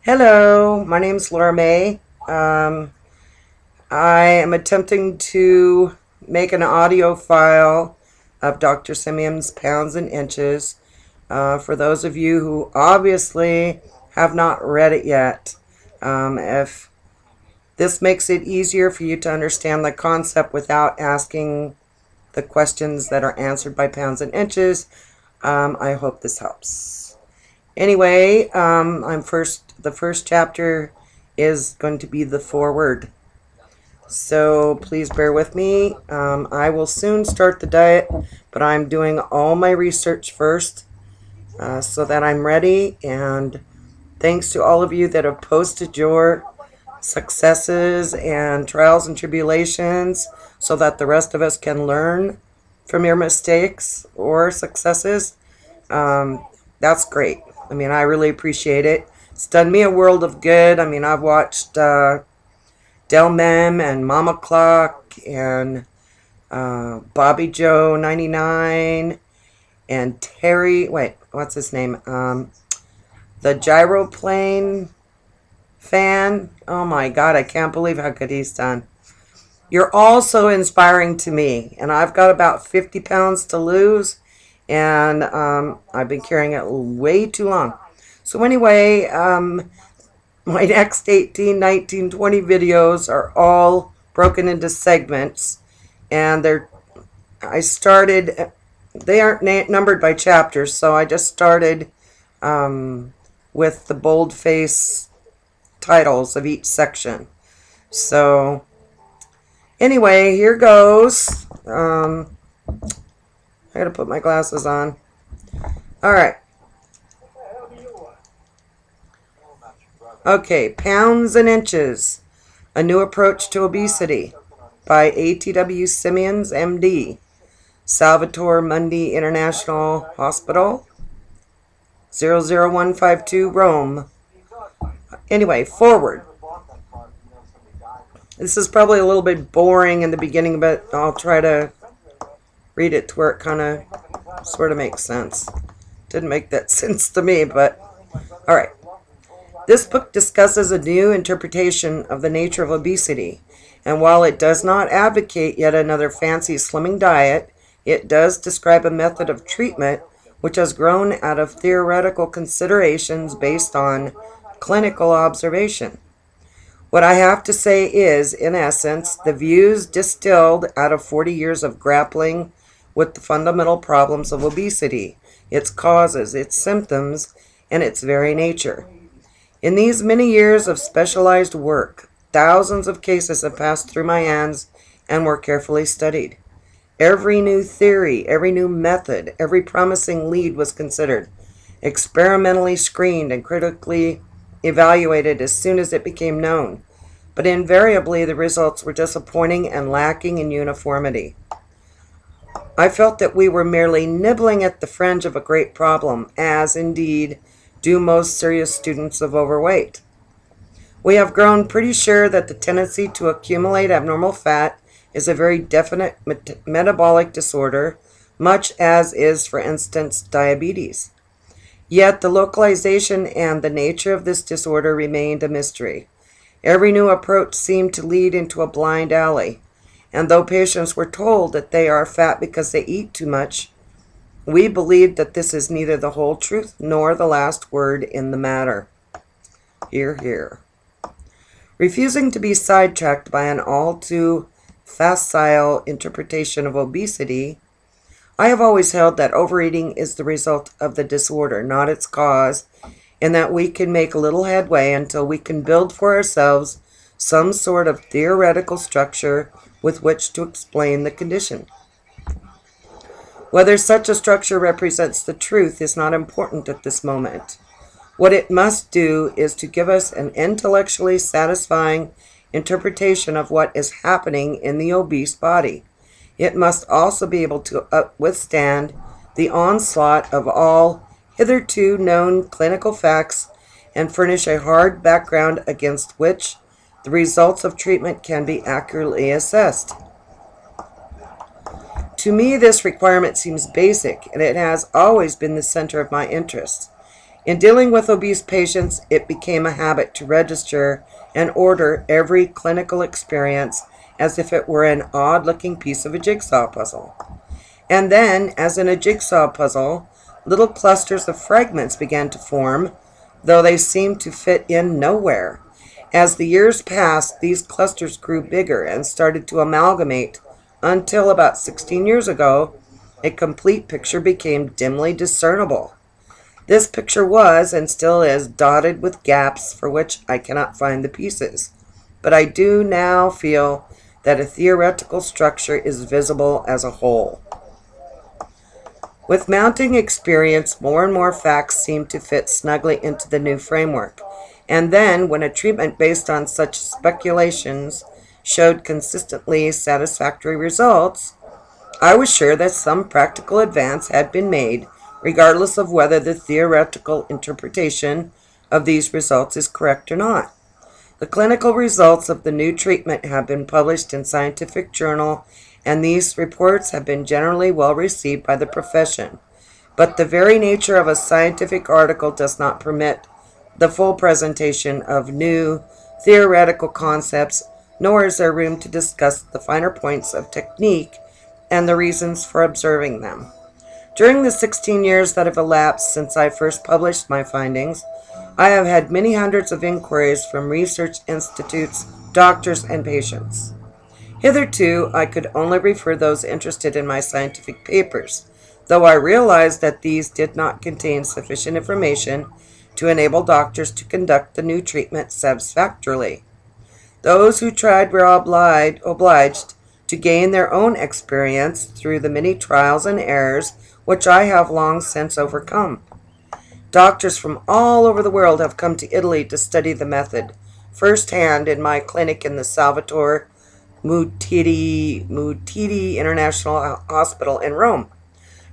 Hello, my name's Laura May. I am attempting to make an audio file of Dr. Simeon's Pounds and Inches for those of you who obviously have not read it yet. If this makes it easier for you to understand the concept without asking the questions that are answered by Pounds and Inches, I hope this helps. Anyway, the first chapter is going to be the foreword. So please bear with me. I will soon start the diet, but I'm doing all my research first so that I'm ready. And thanks to all of you that have posted your successes and trials and tribulations so that the rest of us can learn from your mistakes or successes. That's great. I mean, I really appreciate it. It's done me a world of good. I mean, I've watched Del Mem and Mama Clock and Bobby Joe 99 and Terry, wait, what's his name? The gyroplane fan. Oh my God, I can't believe how good he's done. You're all so inspiring to me, and I've got about 50 pounds to lose, and I've been carrying it way too long. So anyway, my next 18, 19, 20 videos are all broken into segments, and they aren't numbered by chapters, so I just started with the boldface titles of each section. So anyway, here goes. I gotta put my glasses on. Alright. Okay, Pounds and Inches, A New Approach to Obesity by A.T.W. Simeons, M.D., Salvatore Mundi International Hospital, 00152, Rome. Anyway, forward. This is probably a little bit boring in the beginning, but I'll try to read it to where it kind of sort of makes sense. Didn't make that sense to me, but alright. This book discusses a new interpretation of the nature of obesity, and while it does not advocate yet another fancy slimming diet, it does describe a method of treatment which has grown out of theoretical considerations based on clinical observation. What I have to say is, in essence, the views distilled out of 40 years of grappling with the fundamental problems of obesity, its causes, its symptoms, and its very nature. In these many years of specialized work, thousands of cases have passed through my hands and were carefully studied. Every new theory, every new method, every promising lead was considered, experimentally screened and critically evaluated as soon as it became known. But invariably the results were disappointing and lacking in uniformity. I felt that we were merely nibbling at the fringe of a great problem, as indeed do most serious students of overweight. We have grown pretty sure that the tendency to accumulate abnormal fat is a very definite metabolic disorder, much as is, for instance, diabetes. Yet the localization and the nature of this disorder remained a mystery. Every new approach seemed to lead into a blind alley, and though patients were told that they are fat because they eat too much, we believed that this is neither the whole truth nor the last word in the matter. Hear, hear. Refusing to be sidetracked by an all too facile interpretation of obesity, I have always held that overeating is the result of the disorder, not its cause, and that we can make a little headway until we can build for ourselves some sort of theoretical structure with which to explain the condition. Whether such a structure represents the truth is not important at this moment. What it must do is to give us an intellectually satisfying interpretation of what is happening in the obese body. It must also be able to withstand the onslaught of all hitherto known clinical facts and furnish a hard background against which the results of treatment can be accurately assessed. To me, this requirement seems basic, and it has always been the center of my interest. In dealing with obese patients, it became a habit to register and order every clinical experience as if it were an odd-looking piece of a jigsaw puzzle. And then, as in a jigsaw puzzle, little clusters of fragments began to form, though they seemed to fit in nowhere. As the years passed, these clusters grew bigger and started to amalgamate until about 16 years ago, a complete picture became dimly discernible. This picture was, and still is, dotted with gaps for which I cannot find the pieces. But I do now feel that a theoretical structure is visible as a whole. With mounting experience, more and more facts seem to fit snugly into the new framework. And then, when a treatment based on such speculations showed consistently satisfactory results, I was sure that some practical advance had been made, regardless of whether the theoretical interpretation of these results is correct or not. The clinical results of the new treatment have been published in scientific journal, and these reports have been generally well received by the profession. But the very nature of a scientific article does not permit the full presentation of new theoretical concepts, nor is there room to discuss the finer points of technique and the reasons for observing them. During the 16 years that have elapsed since I first published my findings, I have had many hundreds of inquiries from research institutes, doctors, and patients. Hitherto, I could only refer those interested in my scientific papers, though I realized that these did not contain sufficient information to enable doctors to conduct the new treatment satisfactorily. Those who tried were obliged to gain their own experience through the many trials and errors which I have long since overcome. Doctors from all over the world have come to Italy to study the method, firsthand in my clinic in the Salvatore Muttidi International Hospital in Rome.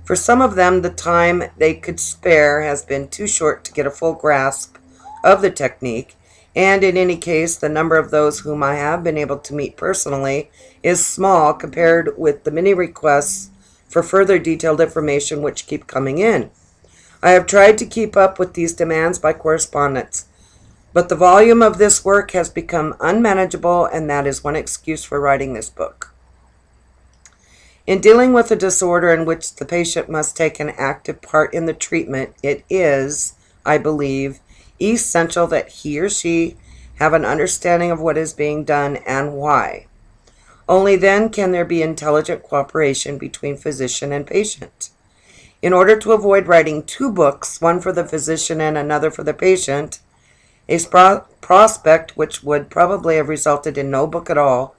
For some of them, the time they could spare has been too short to get a full grasp of the technique, and in any case, the number of those whom I have been able to meet personally is small compared with the many requests for further detailed information which keep coming in. I have tried to keep up with these demands by correspondence, but the volume of this work has become unmanageable, and that is one excuse for writing this book. In dealing with a disorder in which the patient must take an active part in the treatment, it is, I believe, essential that he or she have an understanding of what is being done and why. Only then can there be intelligent cooperation between physician and patient. In order to avoid writing two books, one for the physician and another for the patient, a prospect which would probably have resulted in no book at all,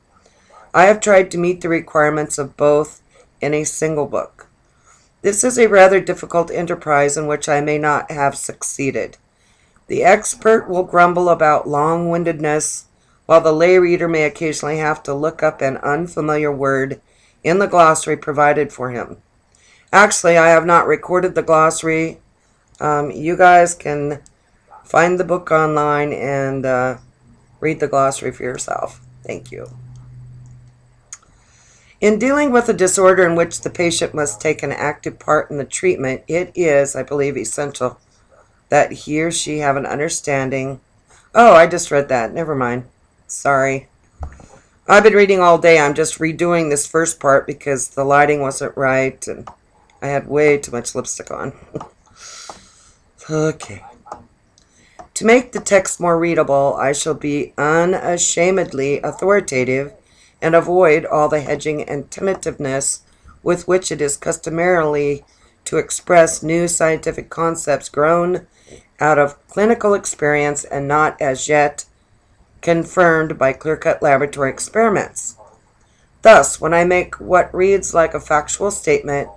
I have tried to meet the requirements of both in a single book. This is a rather difficult enterprise in which I may not have succeeded. The expert will grumble about long-windedness, while the lay reader may occasionally have to look up an unfamiliar word in the glossary provided for him. Actually, I have not recorded the glossary. You guys can find the book online and read the glossary for yourself. Thank you. In dealing with a disorder in which the patient must take an active part in the treatment, it is, I believe, essential that he or she have an understanding. Oh, I just read that. Never mind. Sorry. I've been reading all day. I'm just redoing this first part because the lighting wasn't right and I had way too much lipstick on. Okay. To make the text more readable, I shall be unashamedly authoritative and avoid all the hedging and tentativeness with which it is customarily to express new scientific concepts grown out of clinical experience and not as yet confirmed by clear-cut laboratory experiments. Thus, when I make what reads like a factual statement,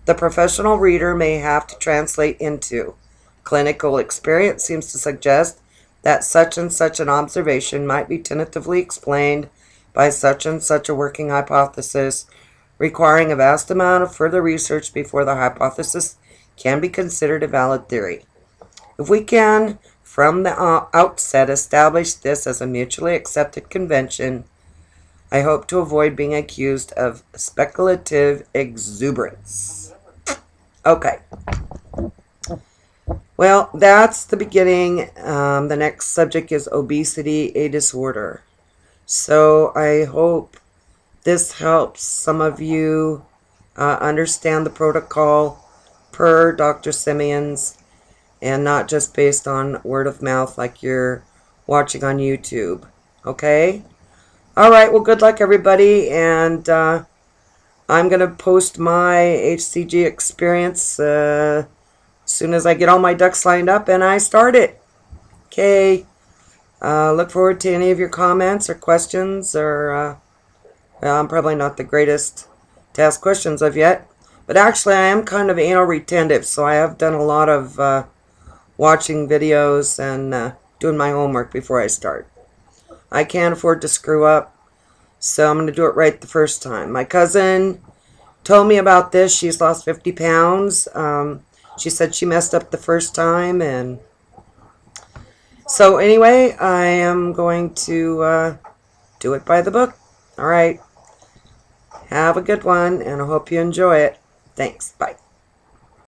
the professional reader may have to translate into clinical experience seems to suggest that such and such an observation might be tentatively explained by such and such a working hypothesis, requiring a vast amount of further research before the hypothesis can be considered a valid theory. If we can, from the outset, establish this as a mutually accepted convention, I hope to avoid being accused of speculative exuberance. Okay. Well, that's the beginning. The next subject is obesity, a disorder. So I hope this helps some of you understand the protocol per Dr. Simeon's and not just based on word of mouth like you're watching on YouTube. Okay? All right, well, good luck, everybody. And I'm going to post my HCG experience as soon as I get all my ducks lined up and I start it. Okay. Look forward to any of your comments or questions. Or well, I'm probably not the greatest to ask questions of yet. But actually, I am kind of anal retentive, so I have done a lot of watching videos and doing my homework before I start. I can't afford to screw up, so I'm going to do it right the first time. My cousin told me about this. She's lost 50 pounds. She said she messed up the first time, and so anyway, I am going to do it by the book. All right. Have a good one, and I hope you enjoy it. Thanks. Bye.